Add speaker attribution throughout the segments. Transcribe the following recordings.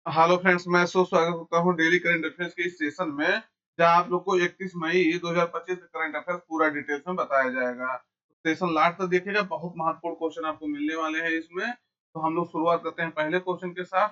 Speaker 1: Hello friends, मैं स्वागत करता हूं डेली करंट अफेयर्स के इस सेशन में, जहां आप लोग को 31 मई 2025 का करंट अफेयर्स पूरा डिटेल्स में बताया जाएगा। सेशन लास्ट तक देखिएगा, बहुत महत्वपूर्ण क्वेश्चन आपको मिलने वाले हैं इसमें। तो हम लोग शुरुआत करते हैं पहले क्वेश्चन के साथ।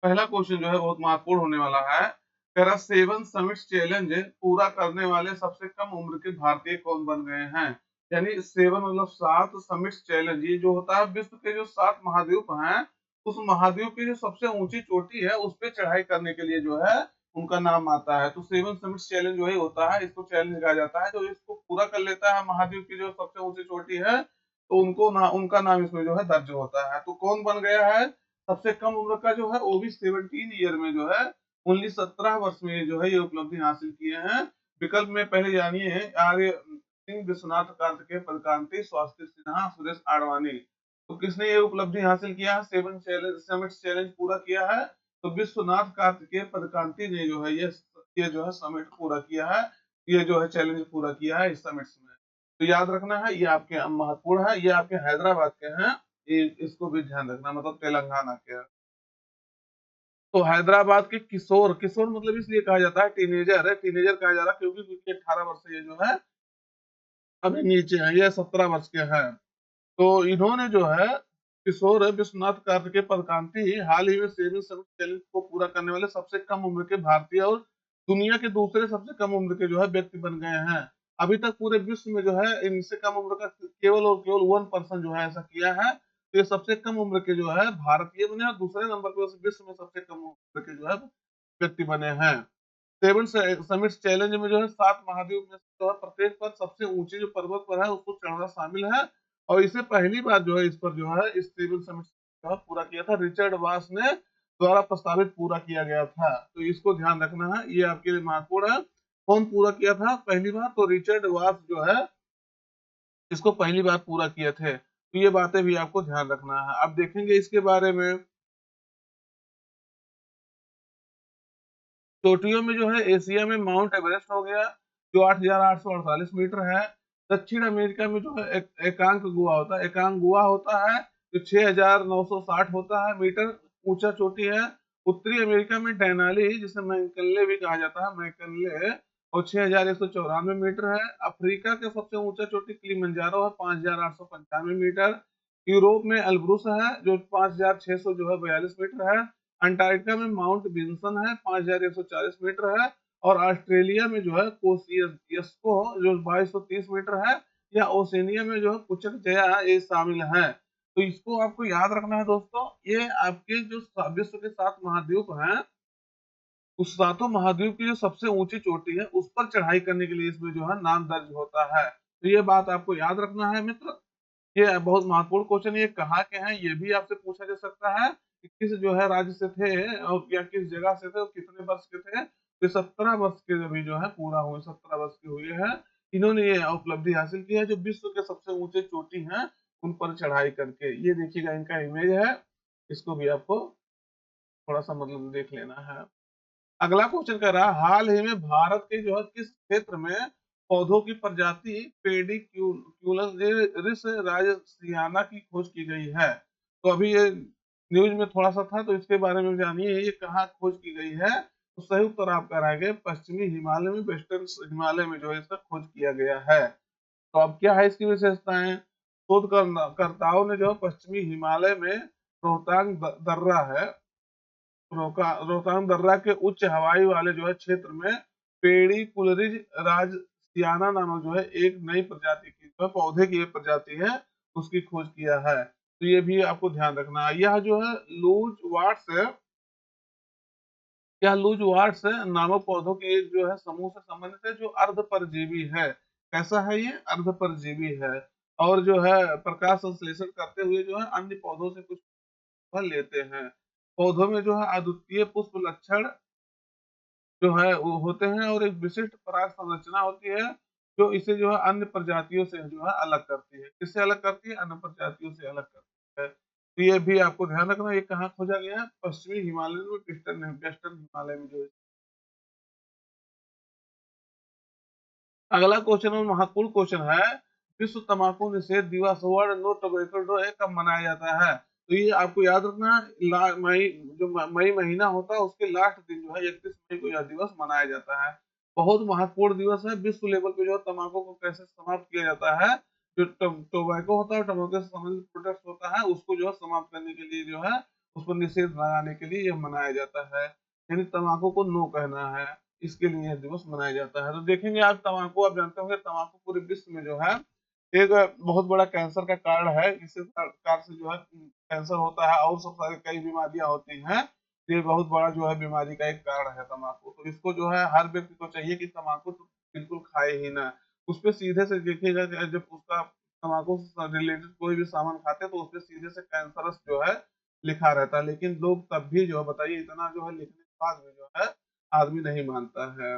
Speaker 1: पहला क्वेश्चन जो है बहुत महत्वपूर्ण होने वाला है। पैरा 7 समिट्स चैलेंज पूरा करने वाले सबसे कम उम्र के भारतीय कौन बन गए हैं? यानी 7 मतलब 7 समिट्स चैलेंज, ये जो होता है विश्व के जो 7 महाद्वीप हैं, उस महाद्वीप की जो सबसे ऊंची चोटी है उस पे चढ़ाई करने के लिए जो है उनका नाम आता है। तो 7 समिट्स चैलेंज वही होता है, इसको चैलेंज कहा जाता है। जो इसको पूरा कर लेता है महाद्वीप की जो सबसे ऊंची चोटी है, तो उनका नाम इसमें जो है दर्ज होता है। तो कौन बन गया है? सबसे कम उम्र का जो है वो भी 17 ईयर में जो है ओनली 17 वर्ष में जो है ये उपलब्धि हासिल किए हैं। विकल्प में पहले जानिए आर्य सिंह, विश्वनाथ कार्तिकेय, पदकांति, स्वास्तिक सिन्हा, सुरेश आडवाणी। तो किसने ये उपलब्धि हासिल किया है? 7 चैलेंज समिट चैलेंज पूरा किया है। तो विश्वनाथ कार्तिकेय पदकांति ने जो है ये जो है समिट पूरा किया है। ये जो है चैलेंज पूरा किया है इस समिट में। तो याद रखना है, ये आपके महत्वपूर्ण है, ये आपके हैदराबाद के हैं। ये इसको भी ध्यान रखना, मतलब तेलंगाना के हैं। तो हैदराबाद के किशोर, किशोर मतलब इसलिए कहा जाता है, टीनेजर है, टीनेजर कहा जा रहा है क्योंकि 18 वर्ष से ये जो है अभी नीचे है, ये 17 वर्ष के हैं। तो इन्होंने जो है किशोर विश्वनाथ कार्तिकेय पदकांति हाल ही में 7 समिट चैलेंज को पूरा करने वाले सबसे कम उम्र के भारतीय और दुनिया के दूसरे सबसे कम उम्र के जो है व्यक्ति बन गए हैं। अभी तक पूरे विश्व में जो है इनसे कम उम्र का केवल और केवल 1% जो है ऐसा किया है। तो ये सबसे कम उम्र के जो है भारतीय बने और दूसरे नंबर पर विश्व में सबसे कम उम्र के जो है व्यक्ति बने हैं। 7 समिट्स चैलेंज में जो है 7 महाद्वीप में जो है प्रत्येक पर सबसे ऊंचे जो पर्वत पर है उसको चढ़ना शामिल है। और इसे पहली बार जो है इस पर जो है इस 7 समिट्स जो है पूरा किया था रिचर्ड वास ने द्वारा प्रस्तावित पूरा किया गया था। तो इसको ध्यान रखना है, ये आपके लिए महत्वपूर्ण है। कौन पूरा किया था पहली बार? तो रिचर्ड वास जो है इसको पहली बार पूरा किए थे। तो ये बातें भी आपको ध्यान रखना है। अब देखेंगे इसके बारे में। चोटियों में जो है एशिया में माउंट एवरेस्ट हो गया, जो 8,848 मीटर है। दक्षिण अमेरिका में जो है एकांक गुआ होता है, एकांक गुआ होता है जो 6,960 होता है मीटर ऊंचा चोटी है। उत्तरी अमेरिका में डेनाली, जिसे मैकनले भी कहा जाता है, मैकनले, और 6,194 मीटर है। अफ्रीका के सबसे ऊंचा चोटी किलिमंजारो है, 5,895 मीटर। यूरोप में एल्ब्रुस है जो 5,600 जो है 42 मीटर है। अंटार्कटिका में माउंट विंसन है, 5,140 मीटर है। और ऑस्ट्रेलिया में जो है कोसियस्को जो 2,230 मीटर है। या ओसेनिया में जो है कुचक जया ये शामिल है। तो इसको आपको याद रखना है दोस्तों। ये आपके जो विश्व के 7 महाद्वीप हैं, उस सातों महाद्वीप की जो सबसे ऊंची चोटी है उस पर चढ़ाई करने के लिए इसमें जो है नाम दर्ज होता है। तो ये बात आपको याद रखना है मित्र। ये बहुत महत्वपूर्ण क्वेश्चन, ये कहाँ के हैं ये भी आपसे पूछा जा सकता है कि किस जो है राज्य से थे और या किस जगह से थे और कितने वर्ष के थे। तो 17 वर्ष के अभी जो है पूरा हुए, 17 वर्ष के हुए हैं। इन्होंने ये उपलब्धि हासिल की है जो विश्व के सबसे ऊंचे चोटी हैं उन पर चढ़ाई करके। ये देखिएगा इनका इमेज है, इसको भी आपको थोड़ा सा मतलब देख लेना है। अगला क्वेश्चन कह रहा है हाल ही में भारत के जो है किस क्षेत्र में पौधों की प्रजाति पेडिक्यूलस राजसियाना की खोज की गई है? तो अभी ये न्यूज में थोड़ा सा था, तो इसके बारे में जानिए ये कहाँ खोज की गई है। तो सही उत्तर आपका रहेगा पश्चिमी हिमालय में, वेस्टर्न हिमालय में जो है इसका खोज किया गया है। तो अब क्या है इसकी विशेषताएं? शोधकर्ताओं ने जो है पश्चिमी हिमालय में रोहतांग दर्रा है, रोहतांग दर्रा के उच्च हवाई वाले जो है क्षेत्र में पेड़ी पुलरिज राजसियाना नामक जो है एक नई प्रजाति की जो है पौधे की एक प्रजाति है, उसकी खोज किया है। तो ये भी आपको ध्यान रखना है। यह जो है लूज वाट्स है, यह लूज वाट्स नामक पौधों के एक जो है समूह से संबंधित है जो अर्ध परजीवी है। कैसा है ये? अर्ध परजीवी है। और जो है प्रकाश संश्लेषण करते हुए जो है अन्य पौधों से कुछ फल लेते हैं। पौधों में जो है अद्वितीय पुष्प लक्षण जो है वो होते हैं और एक विशिष्ट पराग संरचना होती है जो इसे जो है अन्य प्रजातियों से जो है अलग करती है। किससे अलग करती है? अन्य प्रजातियों से अलग करती है। तो ये भी आपको ध्यान रखना। ये कहाँ खोजा गया है? पश्चिमी हिमालय में, वेस्टर्न वेस्टर्न हिमालय में जो है। अगला क्वेश्चन और महत्वपूर्ण क्वेश्चन है, विश्व तंबाकू निषेध दिवस वर्ल्ड नो टोबैको डे कब मनाया जाता है? तो ये आपको याद रखना है, मई जो मई महीना होता है उसके लास्ट दिन जो है 31 मई को यह दिवस मनाया जाता है। बहुत महत्वपूर्ण दिवस है, विश्व लेवल पे जो है तम्बाकू को कैसे समाप्त किया जाता है, जो टोबैको होता है, टोबैको से संबंधित प्रोडक्ट्स होता है, उसको जो है समाप्त करने के लिए जो है उस पर निषेध लगाने के लिए यह मनाया जाता है। यानी तम्बाकू को नो कहना है, इसके लिए यह दिवस मनाया जाता है। तो देखेंगे आज तम्बाकू, आप जानते होंगे तम्बाकू पूरे विश्व में जो है एक बहुत बड़ा कैंसर का कारण है। इसी कारण से जो है कैंसर होता है और सब सारी कई बीमारियां होती हैं। ये बहुत बड़ा जो है बीमारी का एक कारण है तम्बाकू। तो इसको जो है हर व्यक्ति को चाहिए कि तम्बाकू तो बिल्कुल खाए ही ना। उस पे सीधे से देखिएगा कि जब उसका तम्बाकू से रिलेटेड कोई भी सामान खाते हैं तो उस पे सीधे से कैंसरस जो है लिखा रहता है, लेकिन लोग तब भी जो है बताइए इतना जो है लिखने के बाद भी जो है आदमी नहीं मानता है।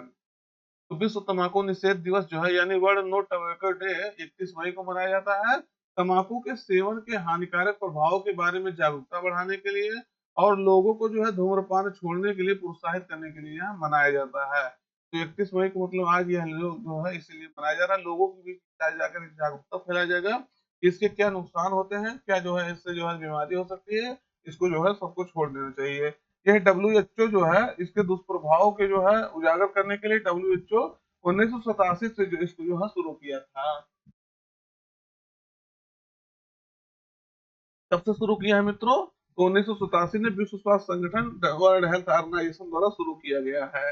Speaker 1: तो विश्व तम्बाकू निषेध दिवस जो है यानी वर्ल्ड नो टबैको डे 31 मई को मनाया जाता है। तम्बाकू के सेवन के हानिकारक प्रभाव के बारे में जागरूकता बढ़ाने के लिए और लोगों को जो है धूम्रपान छोड़ने के लिए प्रोत्साहित करने के लिए यह मनाया जाता है। तो 31 मई को मतलब आज यह लोग जो है इसीलिए मनाया जा रहा है, लोगों के बीच जाकर जागरूकता फैलाया जाएगा कि इसके क्या नुकसान होते हैं, क्या जो है इससे जो है बीमारी हो सकती है, इसको जो है सबको छोड़ देना चाहिए। यह डब्ल्यूएचओ जो है इसके दुष्प्रभाव के जो है उजागर करने के लिए डब्ल्यूएचओ 1987 से जो इसको जो है शुरू किया था। कब से शुरू किया है मित्रों? तो 1987 में विश्व स्वास्थ्य संगठन वर्ल्ड हेल्थ ऑर्गेनाइजेशन द्वारा शुरू किया गया है।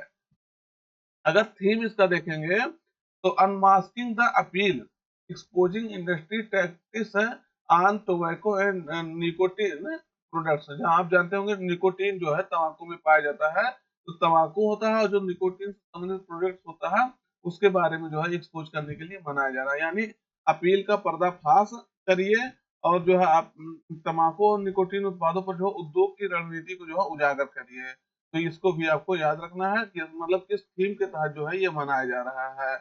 Speaker 1: अगर थीम इसका देखेंगे तो unmasking the appeal, exposing industry tactics on tobacco and nicotine products. जहां आप जानते होंगे निकोटीन जो है तंबाकू में पाया जाता है, तो तंबाकू होता है और जो निकोटीन से संबंधित प्रोडक्ट्स होता है उसके बारे में जो है एक्सपोज करने के लिए मनाया जा रहा है। यानी अपील का पर्दाफाश करिए और जो है आप तंबाकू और निकोटीन उत्पादों पर जो उद्योग की रणनीति को जो है उजागर करिए। तो इसको भी आपको याद रखना है कि मतलब किस थीम के तहत जो है ये मनाया जा रहा है।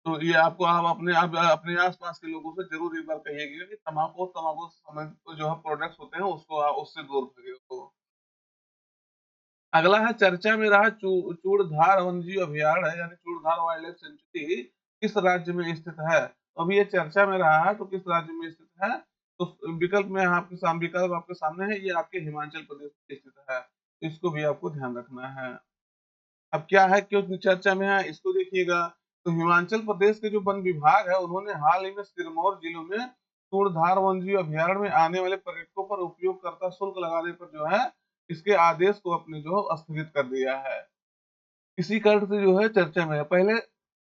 Speaker 1: तो ये आपको आप अपने आसपास के लोगों से जरूर एक बार कहिएगा कि तम्बाकू से संबंधित जो है प्रोडक्ट्स होते हैं उसको उससे दूर करिए उसको। अगला है चर्चा में रहा चूड़धार वन्यजीव अभयारण्य है, यानी चूड़धार वाइल्ड लाइफ सेंचुरी किस राज्य में स्थित है? तो अभी ये चर्चा में रहा है तो किस राज्य में स्थित है? तो विकल्प आपके सामने है, ये आपके हिमाचल प्रदेश में स्थित है, तो इसको भी आपको ध्यान रखना है। अब क्या है क्यों चर्चा में है इसको देखिएगा। तो हिमाचल प्रदेश के जो वन विभाग है उन्होंने हाल ही में सिरमौर जिलों में चूड़धार वन्यजीव अभयारण्य में आने वाले पर्यटकों पर उपयोगकर्ता शुल्क लगाने पर जो है इसके आदेश को अपने जो स्थगित कर दिया है। इसी कारण से जो है चर्चा में है। पहले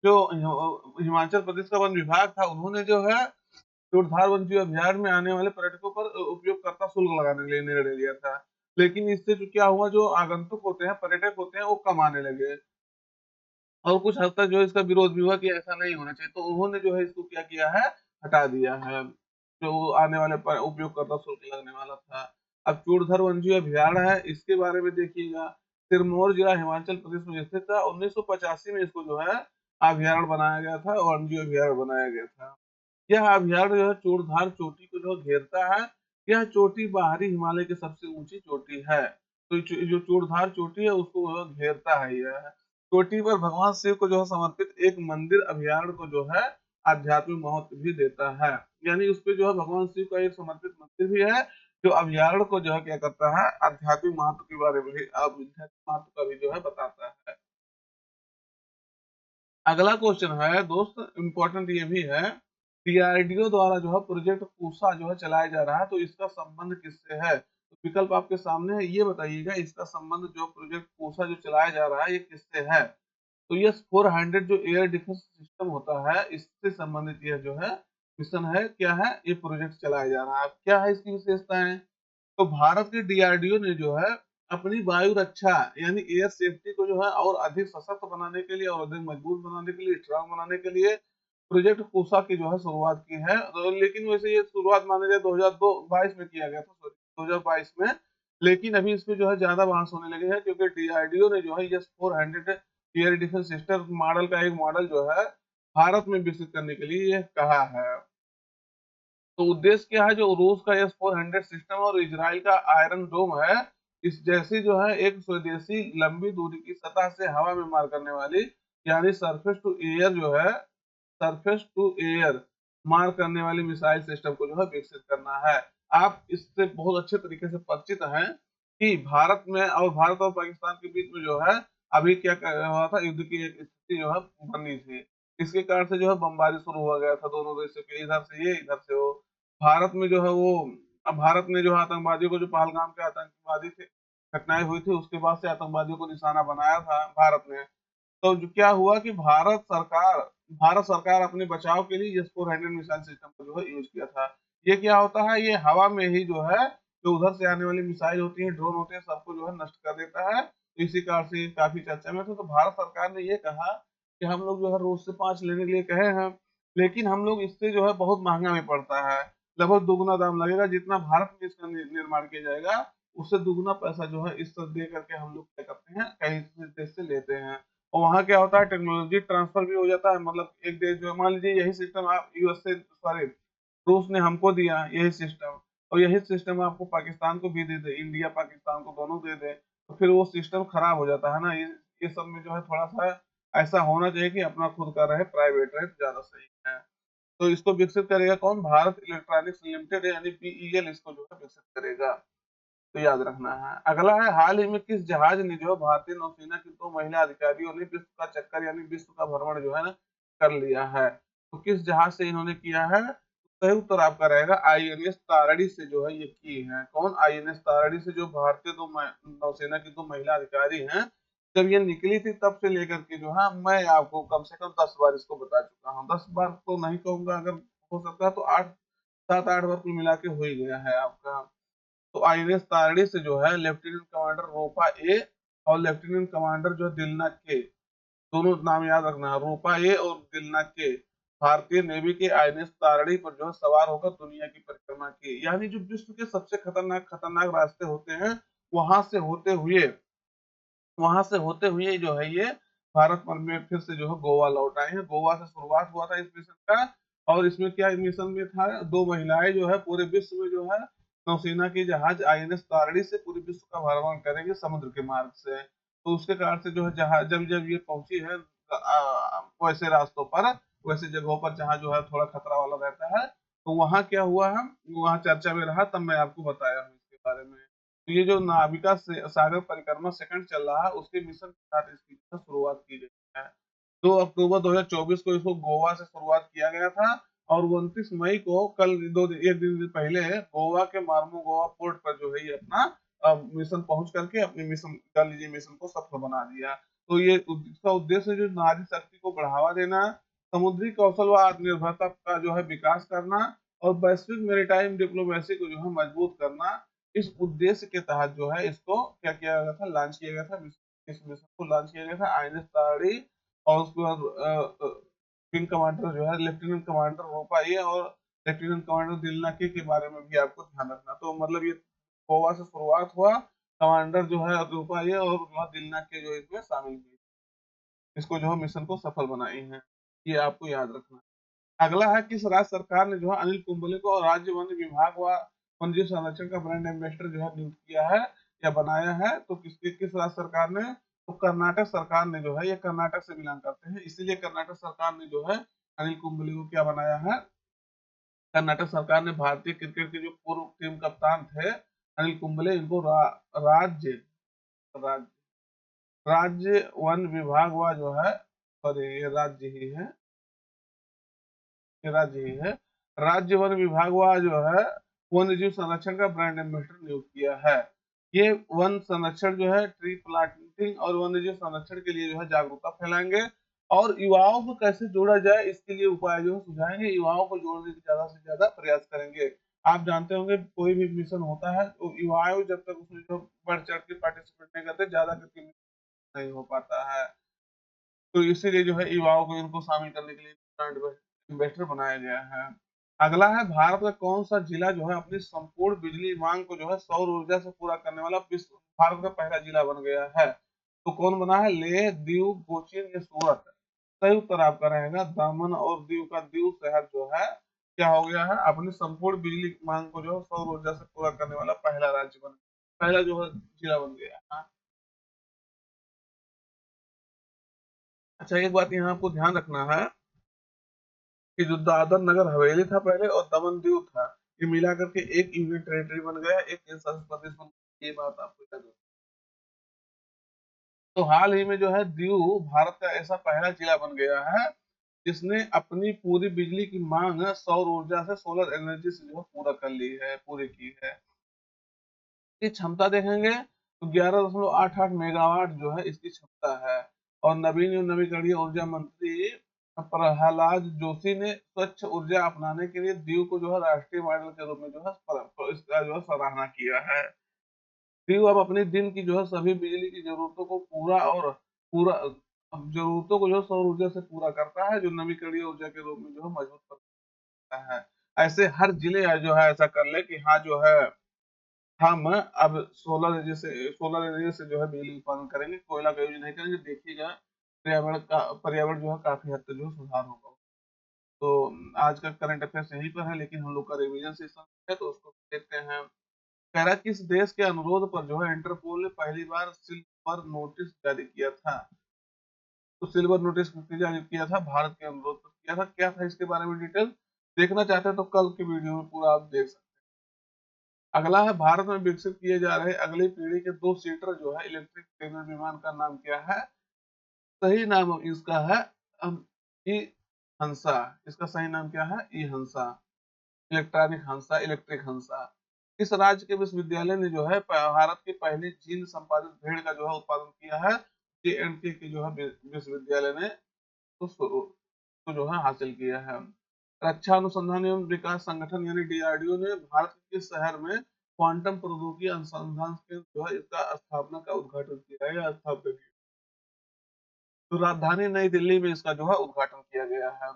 Speaker 1: जो हिमाचल प्रदेश का वन विभाग था उन्होंने जो है चूड़धार वन्यजीव अभयारण्य में आने वाले पर्यटकों पर उपयोगकर्ता शुल्क लगाने के लिए निर्णय लिया था, लेकिन इससे जो क्या हुआ, जो आगंतुक होते हैं, पर्यटक होते हैं, वो कम आने लगे और कुछ हद तक जो है इसका विरोध भी हुआ कि ऐसा नहीं होना चाहिए। तो उन्होंने जो है इसको क्या किया है, हटा दिया है, जो आने वाले उपयोगकर्ता शुल्क लगने वाला था। अब चूड़धार वन्यजीव अभयारण्य है, इसके बारे में देखिएगा। सिरमौर जिला हिमाचल प्रदेश में स्थित था। 1985 में इसको जो है अभयारण्य बनाया गया था, वन्यजीव अभयारण्य बनाया गया था। यह अभयारण्य जो है चूड़धार चोटी को जो घेरता है। यह चोटी बाहरी हिमालय की सबसे ऊंची चोटी है। तो जो चूड़धार चोटी है उसको जो घेरता है यह। चोटी पर भगवान शिव को जो है समर्पित एक मंदिर अभयारण्य को जो है आध्यात्मिक महत्व भी देता है। यानी उस पे जो है भगवान शिव का एक समर्पित मंदिर भी है, जो अभयारण्य को जो है क्या करता है, आध्यात्मिक महत्व के बारे में भी, आध्यात्मिक महत्व का भी जो है बताता है। अगला क्वेश्चन है दोस्त, इंपॉर्टेंट ये भी है, डीआरडीओ द्वारा जो है प्रोजेक्ट पूसा जो है चलाया जा रहा है, तो इसका संबंध किससे है? तो विकल्प आपके सामने है, ये बताइएगा इसका संबंध जो प्रोजेक्ट पूसा जो चलाया जा रहा है ये किससे है? तो ये 400 जो एयर डिफेंस सिस्टम होता है इससे संबंधित यह जो है मिशन है। क्या है, ये प्रोजेक्ट चलाया जा रहा है। क्या है इसकी विशेषताएं? तो भारत के डीआरडीओ ने जो है अपनी वायु रक्षा यानी एयर सेफ्टी को जो है और अधिक सशक्त बनाने के लिए और अधिक मजबूत बनाने के लिए, स्ट्रांग बनाने के लिए प्रोजेक्ट पूसा की जो है शुरुआत की है। तो लेकिन वैसे ये शुरुआत माना जाए 2022 में किया गया था, सॉरी 2022 में। लेकिन अभी इस पे जो है ज्यादा बहस होने लगे हैं क्योंकि डीआरडीओ ने जो है ये 400 एयर डिफेंस सिस्टम मॉडल का एक मॉडल जो है भारत में विकसित करने के लिए ये कहा है। तो उद्देश्य क्या है, जो रूस का S-400 सिस्टम और इजराइल का आयरन डोम है, इस जैसी जो है एक स्वदेशी लंबी दूरी की सतह से हवा में मार करने वाली यानी सरफेस टू एयर मार करने वाली मिसाइल सिस्टम को जो है विकसित करना है। आप इससे बहुत अच्छे तरीके से परिचित हैं कि भारत और पाकिस्तान के बीच में जो है अभी क्या कर रहा था, युद्ध की एक स्थिति जो है बनी थी। इसके कारण से जो है बमबारी शुरू हो गया था दोनों देशों के, इधर से ये इधर से वो। भारत में जो है वो, अब भारत ने जो है आतंकवादियों को, जो पहलगाम के आतंकवादी थे घटनाएं हुई थी, उसके बाद से आतंकवादियों को निशाना बनाया था भारत ने। तो जो क्या हुआ कि भारत सरकार अपने बचाव के लिए S-400 मिसाइल सिस्टम को जो है यूज किया था। ये क्या होता है, ये हवा में ही जो है, जो उधर से आने वाली मिसाइल होती है, ड्रोन होते हैं, सबको जो है नष्ट कर देता है। तो इसी कारण से ये काफी चर्चा में था। तो भारत सरकार ने ये कहा कि हम लोग जो है रूस से 5 लेने के लिए कहे हैं, लेकिन हम लोग इससे जो है बहुत महंगा में पड़ता है, लगभग दुगुना दाम लगेगा। जितना भारत में इसका निर्माण किया जाएगा, उससे दुगुना पैसा जो है इस तरह दे करके हम लोग क्या करते हैं, कहीं देश से लेते हैं। और वहाँ क्या होता है, टेक्नोलॉजी ट्रांसफर भी हो जाता है। मतलब एक देश जो है, मान लीजिए यही सिस्टम आप यूएस से, सॉरी, रूस ने हमको दिया यही सिस्टम, और यही सिस्टम आपको पाकिस्तान को भी दे दे, इंडिया पाकिस्तान को दोनों दे दे, तो फिर वो सिस्टम खराब हो जाता है ना। ये सब में जो है थोड़ा सा ऐसा होना चाहिए कि अपना खुद का रहे, प्राइवेट रहे, तो ज्यादा सही है। तो इसको विकसित करेगा कौन? भारत इलेक्ट्रॉनिक्स लिमिटेड यानी बीईएल इसको जो है विकसित करेगा। तो याद रखना है। अगला है, हाल ही में किस जहाज ने जो है भारतीय नौसेना की 2 महिला अधिकारियों ने विश्व का चक्कर यानी विश्व का भ्रमण जो है ना कर लिया है? तो किस जहाज से इन्होंने किया है? सही उत्तर आपका रहेगा आईएनएस तारड़ी से जो है ये की है। कौन? आईएनएस तारड़ी से, जो भारतीय नौसेना की 2 महिला अधिकारी हैं, जब ये निकली थी तब से लेकर के जो है, मैं आपको कम से कम 10 बार इसको बता चुका हूँ। 10 बार तो नहीं कहूंगा, अगर हो सकता है तो 7 8 बार कुल मिला के हो ही गया है आपका। तो आईएनएस तारणी से जो है लेफ्टिनेंट कमांडर रोपा ए और लेफ्टिनेंट कमांडर जो है दिलना के, दोनों नाम याद रखना है, रूपा ए और दिलना के, भारतीय नेवी के आईएनएस तारणी पर जो है सवार होकर दुनिया की परिक्रमा की। यानी जो विश्व के सबसे खतरनाक खतरनाक रास्ते होते हैं, वहां से होते हुए वहां से होते हुए जो है ये भारत पर में फिर से जो है गोवा लौट आए हैं। गोवा से शुरुआत हुआ था इस मिशन का। और इसमें क्या मिशन में था, 2 महिलाएं जो है पूरे विश्व में जो है नौसेना की जहाज आईएनएस तारणी से पूरे विश्व का भ्रमण करेंगे समुद्र के मार्ग से। तो उसके कारण से जो है जहाज जब जब ये पहुंची है वैसे रास्तों पर, वैसे जगहों पर जहाँ जो है थोड़ा खतरा वाला रहता है, तो वहाँ क्या हुआ है, वहाँ चर्चा में रहा, तब मैं आपको बताया हूँ इसके बारे में। तो ये जो नाविका सागर परिक्रमा सेकंड चल रहा है, उसके मिशन के साथ इसकी शुरुआत की गई है। 2 अक्टूबर 2024 को इसको गोवा से शुरुआत किया गया था, और 29 मई को, कल एक दिन पहले, गोवा के मार्मो गोवा पोर्ट पर जो है ये अपना मिशन पहुंच करके अपने मिशन कर लीजिए, मिशन को सफल बना दिया। तो ये इसका उद्देश्य जो नारी शक्ति को बढ़ावा देना, समुद्री कौशल व आत्मनिर्भरता का जो है विकास करना, और वैश्विक मेरीटाइम डिप्लोमेसी को जो है मजबूत करना। इस उद्देश्य के तहत जो है इसको क्या किया गया था, लॉन्च किया गया था। इस मिशन को लॉन्च किया गया था आईएनएस ताड़ी, और उसके बाद विंग कमांडर जो है लेफ्टिनेंट कमांडर रोपाई और लेफ्टिनेंट कमांडर दिलनाके के बारे में भी आपको ध्यान रखना। तो मतलब ये गोवा से शुरुआत हुआ, कमांडर जो है रोपाई और जो है दिलनाके जो इसमें शामिल हुई, इसको जो है मिशन को सफल बनाई है। ये आपको याद रखना। अगला है, किस राज्य सरकार ने जो है अनिल कुंबले को राज्य वन विभाग व वन्यजीव संरक्षण का ब्रांड एम्बेसडर जो है नियुक्त किया है या बनाया है? तो किस राज्य सरकार ने? तो कर्नाटक सरकार ने जो है, ये कर्नाटक से बिलोंग करते हैं, इसीलिए कर्नाटक सरकार ने जो है अनिल कुंबले को क्या बनाया है? कर्नाटक सरकार ने भारतीय क्रिकेट के जो पूर्व टीम कप्तान थे अनिल कुंबले, इनको राज्य राज्य वन विभाग व जो है, सॉरी ये राज्य ही है, राज्य ही है, राज्य वन विभाग वा जो है वन्य जीव संरक्षण का ब्रांड एम्बेसडर नियुक्त किया है। ये वन संरक्षण जो है, ट्री प्लांटिंग और वन्य जीव संरक्षण के लिए जो है जागरूकता फैलाएंगे, और युवाओं को कैसे जोड़ा जाए इसके लिए उपाय जो है सुझाएंगे। युवाओं को जोड़ने की ज्यादा से ज्यादा प्रयास करेंगे। आप जानते होंगे कोई भी मिशन होता है तो युवाओं जब तक उसमें जो बढ़ चढ़ के पार्टिसिपेट नहीं करते, ज्यादा करके नहीं हो पाता है। तो इसीलिए जो है युवाओं को इनको शामिल करने के लिए ब्रांड इन्वेस्टर बनाया गया है। अगला है, भारत का कौन सा जिला जो है अपनी संपूर्ण बिजली मांग को जो है सौर ऊर्जा से पूरा करने वाला विश्व भारत का पहला जिला बन गया है? तो कौन बना है? लेह, दीव, कोचीन या सूरत? सही उत्तर आपका रहेगा दामन और दीव का दीव शहर जो है क्या हो गया है, अपनी संपूर्ण बिजली मांग को जो है सौर ऊर्जा से पूरा करने वाला पहला राज्य बन, पहला जो है जिला बन गया है। अच्छा, एक बात यहाँ आपको ध्यान रखना है कि जो दादर नगर हवेली था पहले और दमन दीव था, ये मिला करके एक यूनियन टेरिटरी बन गया, एक केंद्र शासित प्रदेश बन गया। ये बात आपको याद रखनी है। तो हाल ही में जो है दीव भारत का ऐसा पहला जिला बन गया है जिसने अपनी पूरी बिजली की मांग सौर ऊर्जा से, सोलर एनर्जी से जो है पूरा कर ली है, पूरी की है। की क्षमता देखेंगे तो 11.88 मेगावाट जो है इसकी क्षमता है। और नवीन एवं नवीकरणीय ऊर्जा मंत्री प्रहलाद जोशी ने स्वच्छ ऊर्जा अपनाने के लिए दीव को जो है राष्ट्रीय मॉडल के रूप में जो है इसका जो है सराहना किया है। दीव अब अपने दिन की जो है सभी बिजली की जरूरतों को पूरा जरूरतों को जो है सौर ऊर्जा से पूरा करता है, जो नवीकरणीय ऊर्जा के रूप में जो है मजबूत करता है। ऐसे हर जिले जो है ऐसा कर ले कि हाँ जो है हम अब सोलर एनर्जी से जो है बिजली उत्पादन करेंगे, कोयला का यूज नहीं करेंगे। देखिएगा पर्यावरण जो है काफी हद तक जो है सुधार होगा। तो आज का करंट अफेयर्स यहीं पर है, लेकिन हम लोग का रिवीजन सेशन है तो उसको देखते हैं। कह रहा है किस देश के अनुरोध पर जो है इंटरपोल ने पहली बार सिल्वर नोटिस जारी किया था। तो सिल्वर नोटिस किसने जारी किया था? भारत के अनुरोध पर किया था। क्या था इसके बारे में डिटेल देखना चाहते हैं तो कल की वीडियो में पूरा आप देख सकते हैं। अगला है भारत में विकसित किए जा रहे अगली पीढ़ी के 2 सीटर जो है इलेक्ट्रिक ट्रेनर विमान का नाम क्या है? सही नाम इसका है ई हंसा। इसका सही नाम क्या है? ई हंसा। इलेक्ट्रॉनिक हंसा, इलेक्ट्रिक हंसा। इस राज्य के विश्वविद्यालय ने जो है भारत की पहली जीन संपादित भेड़ का जो है उत्पादन किया है। जे के जो है विश्वविद्यालय ने तो जो है हासिल किया है। रक्षा अनुसंधान एवं विकास संगठन यानी डीआरडीओ ने भारत के किस शहर में क्वांटम प्रौद्योगिकी अनुसंधान केंद्र जो है इसका स्थापना का उद्घाटन किया है या स्थापना की? तो राजधानी नई दिल्ली में इसका जो है उद्घाटन किया गया है।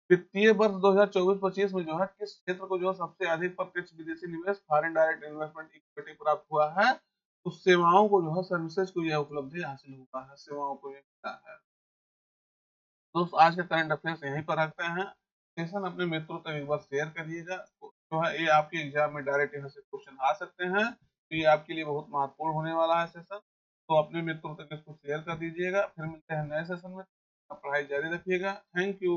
Speaker 1: वित्तीय वर्ष 2024-25 में जो है किस क्षेत्र को जो है सबसे अधिक प्रत्यक्ष विदेशी निवेश, फॉरेन डायरेक्ट इन्वेस्टमेंट इक्विटी प्राप्त हुआ है? तो सेवाओं को जो है सर्विसेज को यह उपलब्धि हासिल हुआ है, सेवाओं को यह मिला है। दोस्त आज का करंट अफेयर्स यहीं पर रखते हैं। सेशन अपने मित्रों तक एक बार शेयर करिएगा, जो है ये आपके एग्जाम में डायरेक्ट यहाँ से क्वेश्चन आ सकते हैं, तो ये आपके लिए बहुत महत्वपूर्ण होने वाला है सेशन। तो अपने मित्रों तक इसको शेयर कर दीजिएगा। फिर मिलते हैं नए सेशन में। आप पढ़ाई जारी रखिएगा। Thank you.